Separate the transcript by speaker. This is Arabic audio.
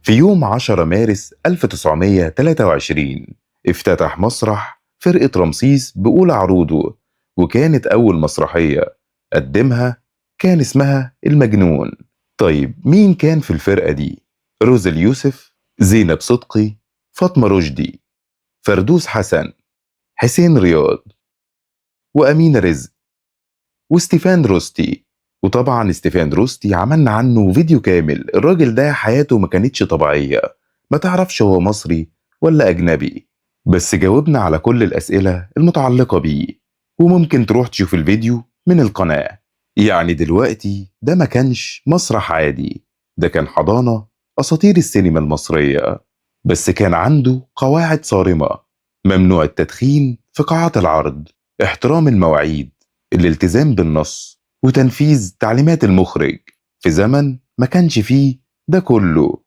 Speaker 1: في يوم 10 مارس 1923 افتتح مسرح فرقة رمسيس بأولى عروضه، وكانت أول مسرحية قدمها كان اسمها المجنون. طيب مين كان في الفرقة دي؟ روز اليوسف، زينب صدقي، فاطمة رشدي، فردوس حسن، حسين رياض، وأمينة رزق، وستيفان روستي. وطبعا ستيفان روستي عملنا عنه فيديو كامل. الراجل ده حياته ما كانتش طبيعية، ما تعرفش هو مصري ولا أجنبي، بس جاوبنا على كل الأسئلة المتعلقة بيه. وممكن تروح تشوف الفيديو من القناة. يعني دلوقتي ده ما كانش مسرح عادي، ده كان حضانة أساطير السينما المصرية. بس كان عنده قواعد صارمة: ممنوع التدخين في قاعات العرض، احترام المواعيد، الالتزام بالنص، وتنفيذ تعليمات المخرج. في زمن ما كانش فيه ده كله،